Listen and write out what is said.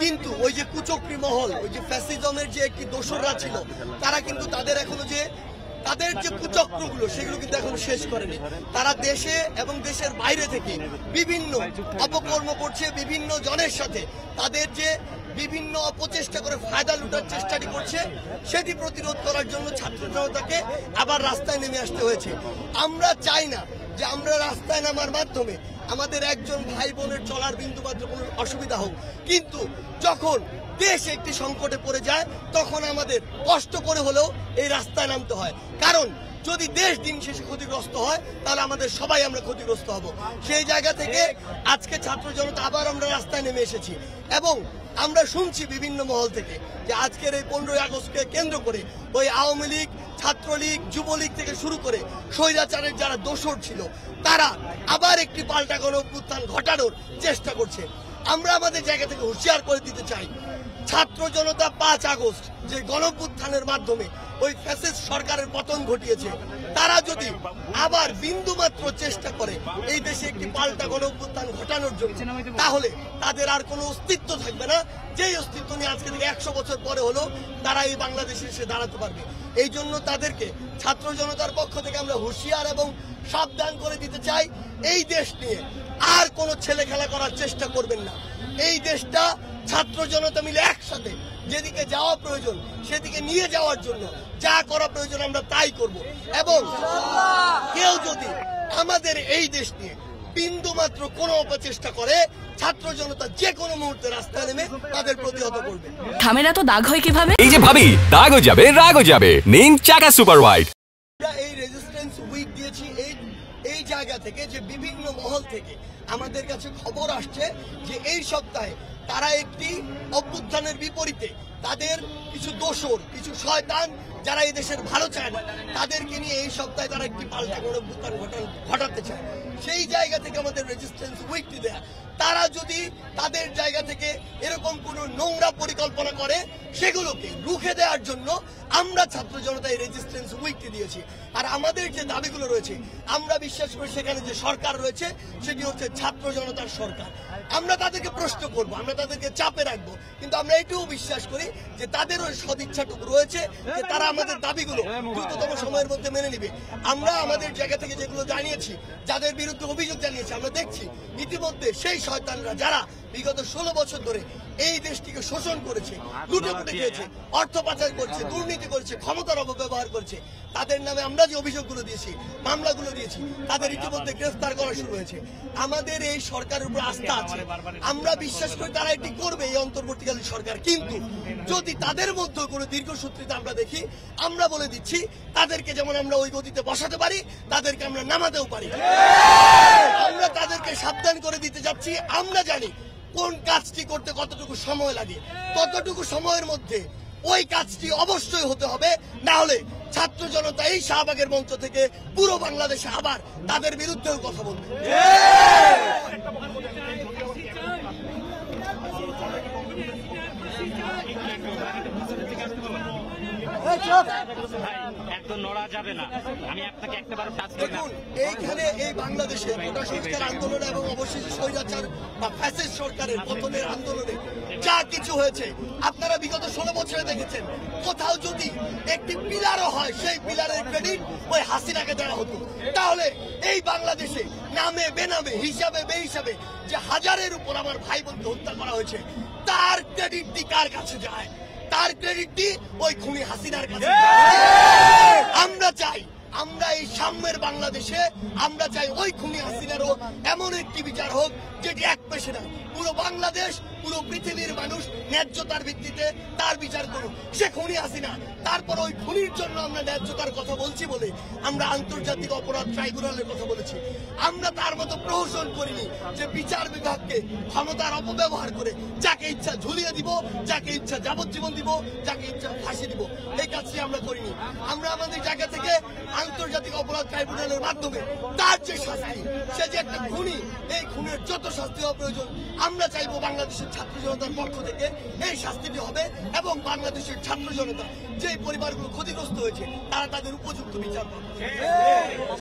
কিন্তু ওই যে কুচক্রী মহল, ওই যে ফ্যাসিজমের যে একটি দোসররা ছিল, তারা কিন্তু তাদের এখনো যে তাদের যে কুচক্রগুলো সেগুলো কিন্তু এখন শেষ করেনি। তারা দেশে এবং দেশের বাইরে থেকে বিভিন্ন অপকর্ম করছে, বিভিন্ন জনের সাথে তাদের যে বিভিন্ন অপচেষ্টা করে ফায়দা লুটার চেষ্টাটি করছে, সেটি প্রতিরোধ করার জন্য ছাত্র জনতাকে আবার রাস্তায় নেমে আসতে হয়েছে। আমরা চাই না যে আমরা রাস্তায় নামার মাধ্যমে আমাদের একজন ভাই বোনের চলার বিন্দুমাত্র কোনো অসুবিধা হোক, কিন্তু যখন দেশ একটি সংকটে পড়ে যায় তখন আমাদের কষ্ট করে হলেও এই রাস্তায় নামতে হয়। কারণ যদি দেশ দিন শেষে ক্ষতিগ্রস্ত হয় তাহলে আমাদের সবাই আমরা ক্ষতিগ্রস্ত হব। সেই জায়গা থেকে আজকে ছাত্র জনতা আবার আমরা রাস্তায় নেমে এসেছি এবং আমরা শুনছি বিভিন্ন মহল থেকে যে আজকের এই 15ই আগস্টকে কেন্দ্র করে ওই আওয়ামী লীগ, ছাত্রলীগ, যুবলীগ থেকে শুরু করে স্বৈরাচারের যারা দোসর ছিল তারা আবার একটি পাল্টা গণঅভ্যুত্থান ঘটানোর চেষ্টা করছে। আমরা আমাদের জায়গা থেকে হুঁশিয়ার করে দিতে চাই, ছাত্র জনতা 5 আগস্ট যে গণঅভ্যুত্থানের মাধ্যমে ওই ফ্যাসিস্ট সরকারের পতন ঘটিয়েছে, তারা যদি আবার বিন্দুমাত্র চেষ্টা করে এই দেশে একটি পাল্টা গণঅভ্যুত্থান ঘটানোর জন্য, তাহলে তাদের আর কোনো অস্তিত্ব থাকবে না। যেই অস্তিত্ব নিয়ে আজকে থেকে 100 বছর পরে হলো তারা এই বাংলাদেশে এসে দাঁড়াতে পারবে। এই জন্য তাদেরকে ছাত্র জনতার পক্ষ থেকে আমরা হুঁশিয়ার এবং সাবধান করে দিতে চাই, এই দেশ নিয়ে আর কোনো ছেলে খেলা করার চেষ্টা করবেন না। এই দেশটা ছাত্র জনতা মিলে একসাথে যেদিকে যাওয়া প্রয়োজন সেদিকে নিয়ে যাওয়ার জন্য যা করা প্রয়োজন আমরা তাই করব। এবং কেউ যদি আমাদের এই দেশ নিয়ে বিন্দুমাত্র কোনো অপচেষ্টা করে, ছাত্র জনতা যে কোনো মুহূর্তে রাস্তায় নেমে তাদের প্রতিহত করবে। থামেরা তো দাগ হয় কিভাবে? এই যে ভাবি, দাগও যাবে রাগও যাবে, নিন চাকা সুপার হোয়াইট। এই রেজিস্ট্যান্স উইক দিয়েছি এই জায়গা থেকে যে বিভিন্ন মহল থেকে আমাদের কাছে খবর আসছে যে এই সপ্তাহে তারা একটি অভ্যুত্থানের বিপরীতে তাদের কিছু দোসর, কিছু শয়তান যারা এই দেশের ভালো চায় না, তাদেরকে নিয়ে এই সপ্তাহে তারা একটি পাল্টা গণঅভ্যুত্থান ঘটাতে চায়। সেই জায়গা থেকে আমাদের রেজিস্ট্যান্স উইকটি দেয়া, তারা যদি তাদের জায়গা থেকে এরকম কোনো নোংরা পরিকল্পনা করে সেগুলোকে রুখে দেওয়ার জন্য আমরা ছাত্র জনতা এই রেজিস্ট্যান্স উইকটি দিয়েছি। আর আমাদের যে দাবিগুলো রয়েছে, আমরা বিশ্বাস করি সেখানে যে সরকার রয়েছে সেটি হচ্ছে ছাত্র জনতার সরকার। আমরা তাদেরকে প্রশ্ন করব, আমরা তাদেরকে চাপে রাখবো, কিন্তু আমরা এটাও বিশ্বাস করি যে তাদেরও সদিচ্ছাটুকু রয়েছে যে তারা আমাদের দাবিগুলো দ্রুততম সময়ের মধ্যে মেনে নিবে। আমরা আমাদের জায়গা থেকে যেগুলো জানিয়েছি, যাদের বিরুদ্ধে অভিযোগ জানিয়েছি, আমরা দেখছি ইতিমধ্যে সেই শয়তানরা যারা বিগত 16 বছর ধরে এই দেশটিকে শোষণ করেছে, লুটেপুটে খেয়েছে, অর্থ পাচার করছে, দুর্নীতি করেছে, ক্ষমতার অপব্যবহার করছে, তাদের নামে আমরা যে অভিযোগগুলো দিয়েছি, মামলাগুলো দিয়েছি, তাদের ইতিমধ্যে গ্রেফতার করা শুরু হয়েছে। আমাদের এই সরকারের উপর আস্থা আছে, আমরা বিশ্বাস করি তারা এটি করবে, এই অন্তর্বর্তীকালীন সরকার। কিন্তু যদি তাদের মধ্যে কোনো দীর্ঘসূত্রিতা আমরা দেখি, আমরা বলে দিচ্ছি তাদেরকে যেমন আমরা ওই গতিতে বসাতে পারি, তাদেরকে আমরা নামাতেও পারি। আমরা তাদেরকে সাবধান করে দিতে যাচ্ছি, আমরা জানি কোন কাজটি করতে কতটুকু সময় লাগে, ততটুকু সময়ের মধ্যে ওই কাজটি অবশ্যই হতে হবে, না হলে ছাত্র জনতা এই শাহবাগের মঞ্চ থেকে পুরো বাংলাদেশে আবার তাদের বিরুদ্ধেও কথা বলবে। দেখুন, এইখানে এই বাংলাদেশে কোটা সংস্কার আন্দোলন এবং অবশেষে স্বৈরাচার বা ফ্যাসিস্ট সরকারের পতনের আন্দোলনে যা কিছু হয়েছে আপনারা বিগত 16 বছরে দেখেছেন। কোথাও যদি একটি পিলারও হয়, সেই পিলারের ক্রেডিট ওই হাসিনাকে দেওয়া হতো, তাহলে এই বাংলাদেশে নামে বেনামে, হিসাবে বেহিসাবে যে হাজারের উপর আমার ভাই বোনকে হত্যা করা হয়েছে, তার ক্রেডিটটি কার কাছে যায়? তার ক্রেডিটটি ওই খুনি হাসিনার কাছে। আমরা চাই, আমরা এই সাম্যের বাংলাদেশে আমরা চাই ওই খুনি হাসিনারও এমন একটি বিচার হোক যেটি এক পেশে না, পুরো বাংলাদেশ, পুরো পৃথিবীর মানুষ ন্যায্যতার ভিত্তিতে তার বিচার করুক। সে খুনি হাসিনা, তারপর ওই খুনির জন্য আমরা ন্যায্যতার কথা বলছি বলে আমরা আন্তর্জাতিক অপরাধ ট্রাইব্যুনালের কথা বলেছি। আমরা তার মতো প্রহসন করিনি যে বিচার বিভাগকে ক্ষমতার অপব্যবহার করে যাকে ইচ্ছা ঝুলিয়ে দিব, যাকে ইচ্ছা যাবজ্জীবন দিব, যাকে ইচ্ছা ফাঁসি দিব, এই কাজটি আমরা করিনি। আমরা আমাদের জায়গা থেকে আন্তর্জাতিক অপরাধ ট্রাইব্যুনালের মাধ্যমে তার যে শাস্তি, সে যে একটা খুনি, এই খুনের যত শাস্তি হওয়া প্রয়োজন আমরা চাইবো বাংলাদেশের ছাত্র জনতার পক্ষ থেকে এই শাস্তিটি হবে এবং বাংলাদেশের ছাত্র জনতা যে পরিবারগুলো ক্ষতিগ্রস্ত হয়েছে তারা তাদের উপযুক্ত বিচার পাবে।